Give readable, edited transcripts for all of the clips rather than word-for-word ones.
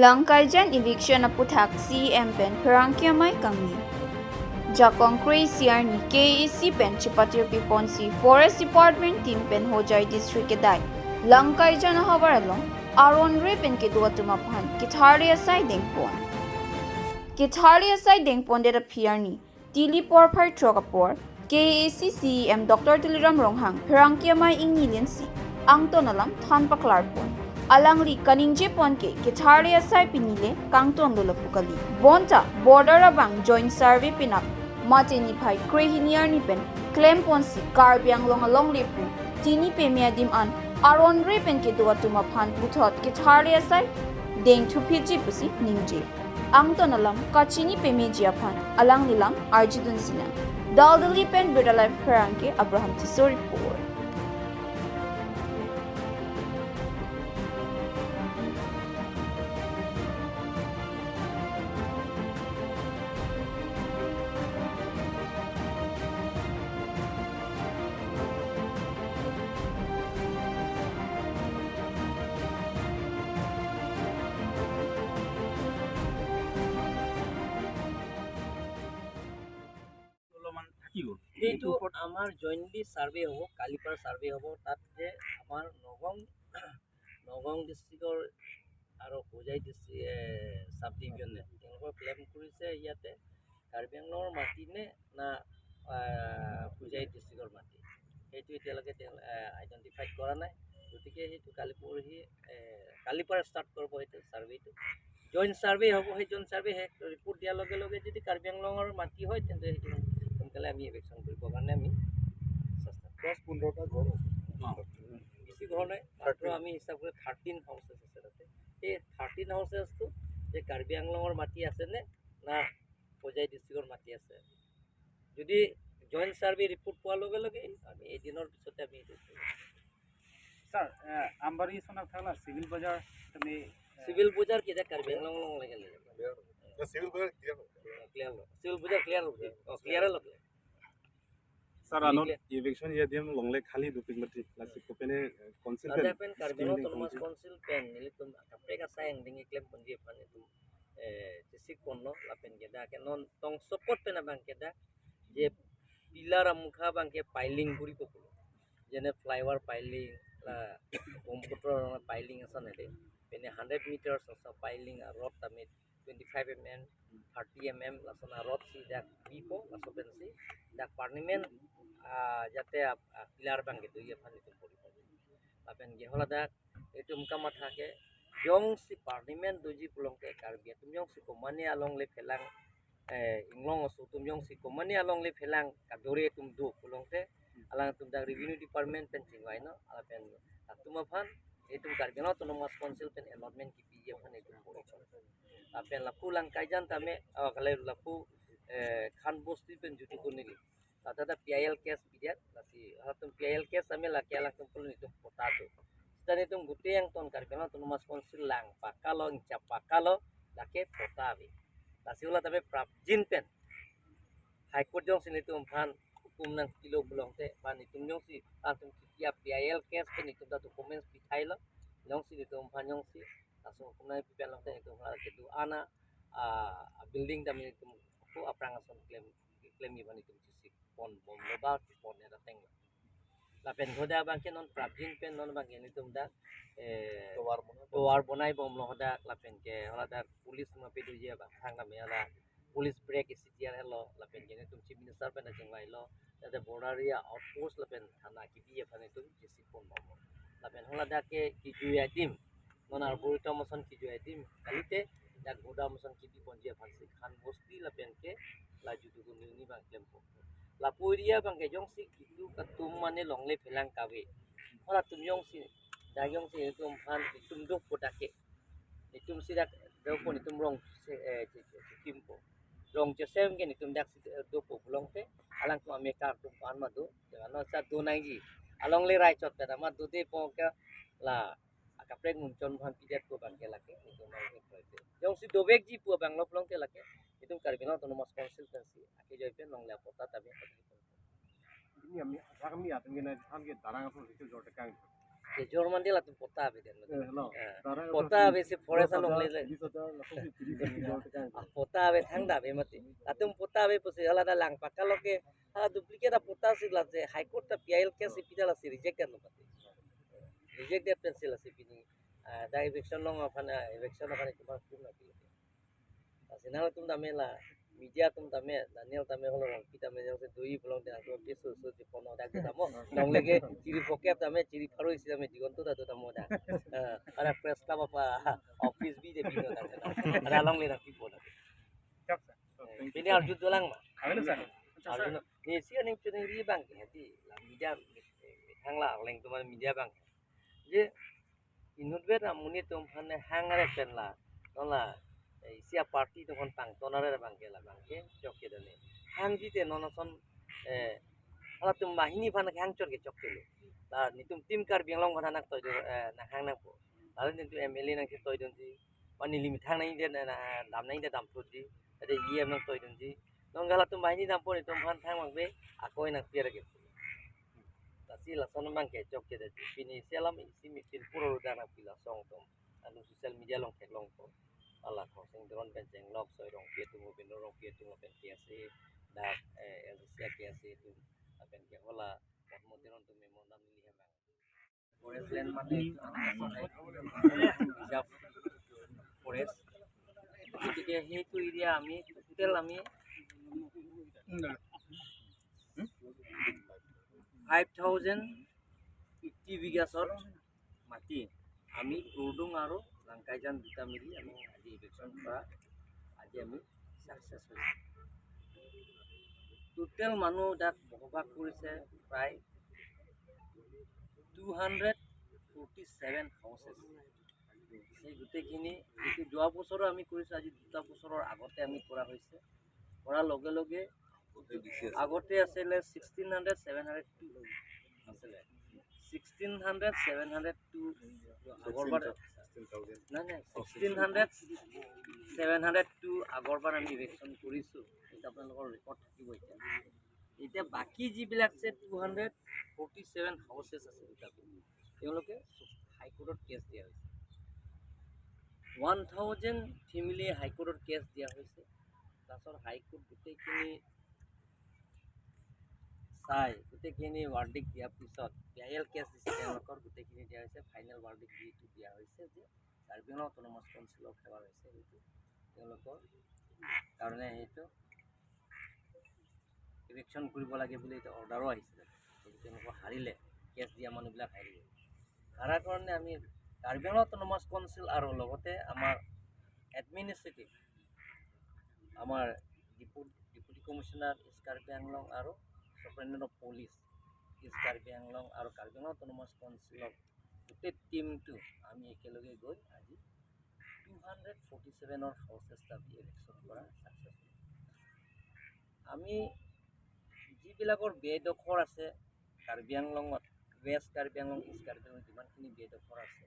Langkaijan Eviction aphuthak CEM pen Pherangke amei kangni. Jakhong kre-isi arni KAAC pen chepatirpi ponsi Forest Department team pen Hojai District kedai. Langkaijan ahavar along aronre pen kedo atum aphan katharle asai dengpon. Katharle asai dengpon de aphiarni tili por phar trokapor KAAC CEM Dr. Tuliram Ronghang Pherangke amei ingni lensi angton alam than paklarpon. Alangli kaningje ponke katharle asai pinile kangton lolapukali. Bonta border abang joint survey pinap mateni phai krehiniar ni pen claim ponsi karbyang long along lepu tini pemia dim an aronre pen ke do tuma phan puthot katharle asai deng thupiji pusi ningje angton alam kachini pemeji aphan alang nilam arjidun sina daldali pen birda life Pherangke Abraham Tisori report. এইটো আমাৰ জইণ্টলি survey হ'ব কালিপাৰ survey হ'ব তাত যে আমাৰ নগাঁও ডিষ্ট্ৰিক্টৰ আৰু Hojai district sub ডিভিজনে তেওঁলোকৰ ক্লেম কৰিছে ইয়াতে কাৰ্বি আংলঙৰ মাটি নে না হোজাই ডিষ্ট্ৰিক্টৰ মাটি সেইটো এতিয়ালৈকে তেওঁ আইডেণ্টিফাইড কৰা নাই গতিকে সেইটো কালিপাৰ ষ্টাৰ্ট কৰিব সেইটো সাৰ্ভেটো জইণ্ট সাৰ্ভে হ'ব সেই জইণ্ট সাৰ্ভে ৰিপৰ্ট দিয়াৰ লগে লগে যদি কাৰ্বি আংলঙৰ মাটি হয় তেন্তে সেইটো সোনকালে আমি এভিকশ্যন কৰিবৰ কাৰণে আমি 10-15টা ঘৰ বেছি ঘৰ নাই মাত্ৰ আমি হিচাপ কৰি 13 হাউচেছ আছে তাতে সেই 13 হাউচেছটো যে কাৰ্বি আংলঙৰ মাটি আছেনে না হোজাই ডিষ্ট্ৰিক্টৰ মাটি আছে যদি জইণ্ট সাৰ্ভে ৰিপৰ্ট পোৱাৰ লগে লগে আমি এদিনৰ পিছতে আমি স্যাৰ আমবাৰী সোনাক থাকলা সিভিল বাজাৰ তুমি সিভিল বাজাৰ কেটা কাৰ্বি আংলঙ লাগে সিভিল বাজার ক্লিয়ার হ'ব Sir, ano eviction ya dia longle khali duping mati klasik ko pene council ada pen karbino tomas council pen nili tum kapeka sayang dingi claim punji pan itu sisik ponno lapen keda ke non tong support pen abang keda je pilar amukha bang ke piling guri ko jene flyover piling la computer piling asan ede pene 100 meters of piling rod tamit 25 mm 30 mm lasona rod si dak bipo laso pensi dak parliament যাতে pillar বাং gitu ya pan itu pori apen ge hola dak itu muka mathake yong si parliament doji pulong ke karbi tum yong si komani along le phelang inglong osu tum yong si komani along le phelang kadore tum do pulong te alang tum dak revenue department pen singwai no apen tum aphan itu karbi no tum mas council pen allotment ki pi aphan itu pori apen lapu langkaijan tame kale lapu khan bosti pen jutu kunili tata PIL case bidat lasi hatum PIL case ame laki alang tumpul itu potato dan itu gute yang ton karkena ton mas konsil lang pakalo ngcap pakalo laki potawi lasi ulah tapi prapjin pen high court jong sini tu umpan hukum nang kilo belong te pan itu jong si langsung tiap PIL case pen itu dah dokumen pitai lo jong si itu umpan jong si langsung hukum nang pipi long te itu malah itu ana building dami itu aku aprangason claim iban itu pon bom loba pon era teng la pen hoda bang ke non prabjin pen non bang ini tum da toar bonai bom lo hoda la pen ke hola da pulis ma pe duje ba thanga me ala pulis break isitiar hello la pen ke tum chief minister pen jengwai lo da border area outpost la pen thana ki bi phane tum jisi pon bom la pen hola da ke ki juya tim non ar boi tomoson ki juya tim kalite da goda moson ki bi ponje phansi khan bosti la pen ke la judu gun ni bang kempo lapuria bang ke jong si kitu katum mane longle phelang kawe hola tum jong si da jong si tum phan tum dok potake tum si dak do pon tum rong se kimpo rong je sem ke tum dak do po bulong te alang tu ameka tum pan ma do no sa do nai ji along le rai chot ta ma do de po ka la akaprek mun chon phan pidet ko bang ke lake tum nai ke jong si do bek ji pu bang lo plong te lake itu karbino autonomous council pensi ake joipen nongla pota tabe ini kami atengena tham ke darang aso ritu jorte kang Jorman dia lah tu pota abe den. hello Pota abe se forest along le. Pota abe thang da abe mati. Atum pota abe pose hala da lang pakalo ke hala duplicate da pota si la je high court ta PIL ke si pida la si reject kan mati. Reject dia pencil la si pini. Da eviction long aphan eviction aphan tu mas tum na pi. Asinal tum da me la media tum tame Daniel tame holo kita me jose doi belong de agro piso so di pono da kita mo dong lege ciri pokep tame ciri faru isi tame digonto da to tamo da ara press club apa office bi de bino da ada long le da tipo da ini arju dolang ma arju ni si ani chune ri bang ke di media hangla leng tu media bang je inut be na muni tum phane hangare pen la la isia party to kon tang tonare bang ke la bang ke chok ke dane hang ji te non son ala tum mahini phan hang chor ke chok ke la ni tum tim kar biang long khana nak to na hang na po ala ni tu MLA na ke to don ji pani limit hang nai de na dam nai de dam thu ji ade EM na to don ji nong gala tum mahini dam po ni tum phan thang mang be akoi na pier ke si la son mang ke chok ke de pini selam isi mi pil puro da na pila song tum anu social media long ke long to ala crossing drone ben jeng lok soi rong pie tu ben rong pie tu ben KAAC da elsia KAAC tu ben ke hola mo drone tu memo nam li ha bang forest land mate reserve forest jadi itu area ami total ami 5050 বিঘা সর মাটি আমি Rodong আৰু Langkaijan দুটা মিলি আমি আজি election কৰা আজি আমি সাকসেস হৈছে টোটাল মানুহ তাত বসবাস কৰিছে প্ৰায় 247 হাউসেস এই গোটেইখিনি এইটো যোৱা বছৰো আমি কৰিছো আজি দুটা বছৰৰ আগতে আমি কৰা হৈছে কৰাৰ লগে লগে আগতে আছিল 16702 আছিল 16702 আগৰবাৰ না না 16702 আগৰবাৰ আমি ইলেকশন কৰিছো এটা আপোনালোকৰ ৰেকৰ্ড থাকিব এতিয়া বাকি যিবিলাক আছে 247 হাউসেস আছে তেওঁলোকে হাইকোৰ্টত কেছ দিয়া হৈছে 1000 ফ্যামিলি হাইকোৰ্টত কেছ দিয়া হৈছে তাৰপিছত হাইকোৰ্ট গোটেইখিনি চাই গোটেইখিনি ৱাৰ্ডিক দিয়াৰ পিছত PIL কেছ দিছে তেওঁলোকৰ গোটেইখিনি দিয়া হৈছে ফাইনেল ৱাৰ্ডিক দিটো দিয়া হৈছে যে কাৰ্বি আংলং অটোনমাস কাউন্সিলক সেৱা হৈছে সেইটো তেওঁলোকৰ কাৰণে সেইটো ইলেকশ্যন কৰিব লাগে বুলি এটা অৰ্ডাৰো আহিছিলে তেওঁলোকৰ হাৰিলে কেছ দিয়া মানুহবিলাক হাৰিলে হাৰাৰ কাৰণে আমি কাৰ্বি আংলং অটোনমাস কাউন্সিল আৰু লগতে আমাৰ এডমিনিষ্ট্ৰেটিভ আমাৰ deputy commissioner east Karbi Anglong আৰু superintendent of police east Karbi Anglong আৰু কাৰ্বি আংলং অটোনমাস কাউন্সিলৰ গোটেই টিমটো আমি একেলগে গৈ আজি 247 হাউসেস দাবী ইলেকশ্যন কৰা সাকসেস আমি যিবিলাকৰ বেডখৰ আছে কাৰ্বি আংলঙত ৱেষ্ট কাৰ্বি আংলং ইষ্ট কাৰ্বি আংলং যিমানখিনি বেডখৰ আছে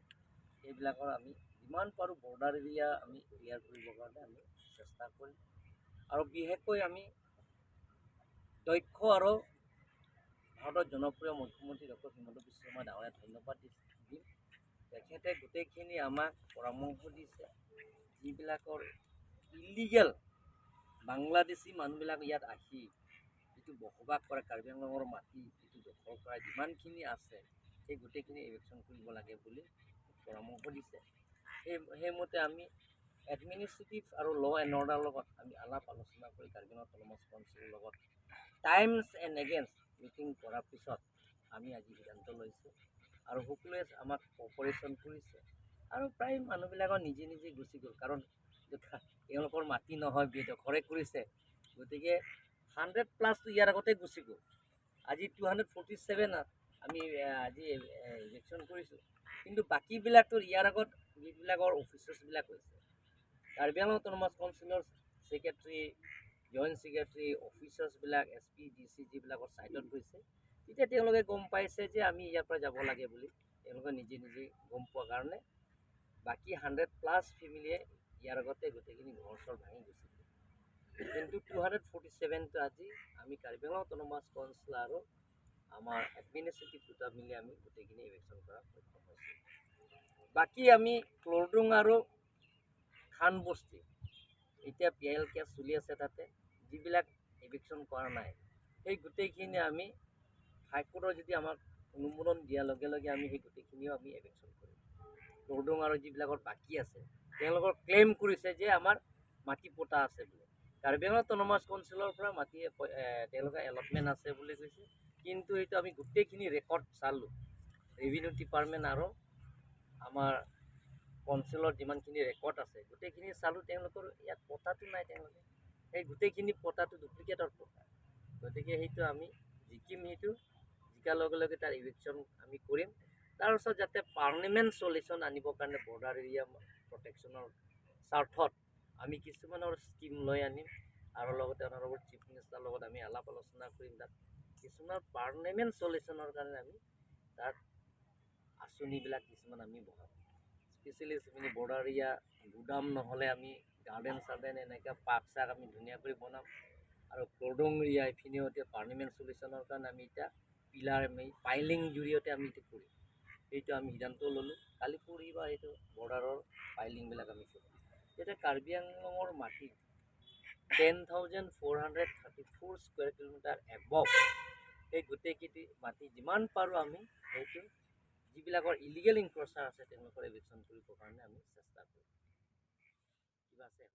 সেইবিলাকৰ আমি যিমান পাৰোঁ বৰ্ডাৰ এৰিয়া আমি ক্লিয়াৰ কৰিবৰ কাৰণে আমি চেষ্টা কৰিম আৰু বিশেষকৈ আমি দক্ষ আৰু ভাৰতৰ জনপ্ৰিয় মুখ্যমন্ত্ৰী ডক্টৰ হিমন্ত বিশ্ব শৰ্মা ডাঙৰীয়াক ধন্যবাদ দিম তেখেতে গোটেইখিনি আমাক পৰামৰ্শ দিছে যিবিলাকৰ ইলিগেল বাংলাদেশী মানুহবিলাক ইয়াত আহি যিটো বসবাস কৰে কাৰ্বি আংলঙৰ মাটি যিটো দখল কৰা যিমানখিনি আছে সেই গোটেইখিনি ইলেকশ্যন কৰিব লাগে বুলি পৰামৰ্শ দিছে সেইমতে আমি এডমিনিষ্ট্ৰেটিভ আৰু ল এণ্ড অৰ্ডাৰৰ লগত আমি আলাপ আলোচনা কৰি কাৰ্বি আংলং অটোনমাস কাউন্সিলৰ লগত টাইমছ এণ্ড এগেইনষ্ট মিটিং কৰাৰ পিছত আমি আজি সিদ্ধান্ত লৈছোঁ আৰু সকলোৱে আমাক কপাৰেশ্যন কৰিছে আৰু প্ৰায় মানুহবিলাকৰ নিজে নিজে গুচি গ'ল কাৰণ তেওঁলোকৰ মাটি নহয় বেদখৰে কৰিছে গতিকে 100+ ইয়াৰ আগতে গুচি গ'ল আজি 247 আমি আজি ইলেকশ্যন কৰিছোঁ কিন্তু বাকীবিলাকতো ইয়াৰ আগত যিবিলাকৰ অফিচাৰ্ছবিলাক হৈছে কাৰ্বি আংলং অটোনমাস কাউন্সিলৰ ছেক্ৰেটাৰী জইণ্ট ছেক্ৰেটাৰী অফিচাৰ্ছবিলাক SP DC যিবিলাকৰ ছাইডত গৈছে তেতিয়া তেওঁলোকে গম পাইছে যে আমি ইয়াৰ পৰা যাব লাগে বুলি তেওঁলোকে নিজে নিজে গম পোৱাৰ কাৰণে বাকী 100+ ফেমিলিয়ে ইয়াৰ আগতে গোটেইখিনি ঘৰ চৰ ভাঙি গৈছে কিন্তু 247টো আজি আমি কাৰ্বি আংলং অটোনমাস কাউন্সিল আৰু আমাৰ এডমিনিষ্ট্ৰেটিভ দুটা মিলি আমি গোটেইখিনি ইভিকশ্যন কৰা সক্ষম হৈছোঁ। বাকী আমি ক্লৰডুং আৰু খান বস্তি এতিয়া PIL কেছ চলি আছে, তাতে যিবিলাক ইভিকশ্যন কৰা নাই সেই গোটেইখিনি আমি হাইকোৰ্টৰ যদি আমাক অনুমোদন দিয়াৰ লগে লগে আমি সেই গোটেইখিনিও আমি ইভিকশ্যন কৰিম। ক্লৰডুং আৰু যিবিলাকৰ বাকী আছে তেওঁলোকৰ ক্লেইম কৰিছে যে আমাৰ মাটি পটা আছে বুলি। কাৰ্বি আংলং অট'নমাছ কাউন্সিলৰ পৰা মাটি তেওঁলোকে এলটমেণ্ট আছে বুলি কৈছে, কিন্তু এইটো আমি গোটেইখিনি ৰেকৰ্ড চালোঁ। ৰেভিনিউ ডিপাৰ্টমেণ্ট আৰু আমাৰ কাউন্সিলৰ যিমানখিনি ৰেকৰ্ড আছে গোটেইখিনি চালোঁ, তেওঁলোকৰ ইয়াত পটাটো নাই। তেওঁলোকে সেই গোটেইখিনি পটাটো ডুপ্লিকেটৰ পটা। গতিকে সেইটো আমি জিকিম, সেইটো জিকাৰ লগে লগে তাৰ ইভিকশ্যন আমি কৰিম। তাৰপিছত যাতে পাৰ্মানেণ্ট চলিউশ্যন আনিবৰ কাৰণে বৰ্ডাৰ এৰিয়া প্ৰটেকশ্যনৰ স্বাৰ্থত আমি কিছুমানৰ স্কিম লৈ আনিম আৰু লগতে অনাৰেবল চিফ মিনিষ্টাৰৰ লগত আমি আলাপ আলোচনা কৰিম। তাত কিছুমান পাৰ্মানেণ্ট চলিউশ্যনৰ কাৰণে আমি তাত আঁচনিবিলাক কিছুমান আমি বহাম। স্পেচিয়েলি যিখিনি বৰ্ডাৰ এৰিয়া গুদাম নহ'লে আমি গাৰ্ডেন চাৰ্ডেন এনেকৈ পাৰ্ক চাৰ্ক আমি ধুনীয়াকৈ বনাম। আৰু ক্লৰডুং এৰিয়া এইখিনিও এতিয়া পাৰ্মানেণ্ট চলিউশ্যনৰ কাৰণে আমি এতিয়া পিলাৰ আমি পাইলিং জৰিয়তে আমি এইটো কৰিম। সেইটো আমি সিদ্ধান্ত ল'লোঁ। কালি পৰহি বা এইটো বৰ্ডাৰৰ পাইলিংবিলাক আমি কৰিম। এতিয়া কাৰ্বি আংলঙৰ মাটি 10,434 স্কুৱেৰ কিলোমিটাৰ এবভ সেই গোটেইকেইটি মাটি যিমান পাৰোঁ আমি সেইটো যিবিলাকৰ ইলিগেল ইনক্ৰচাৰ আছে তেওঁলোকৰ ইভিকশ্যন কৰিবৰ কাৰণে আমি চেষ্টা কৰিম। কিবা আছে?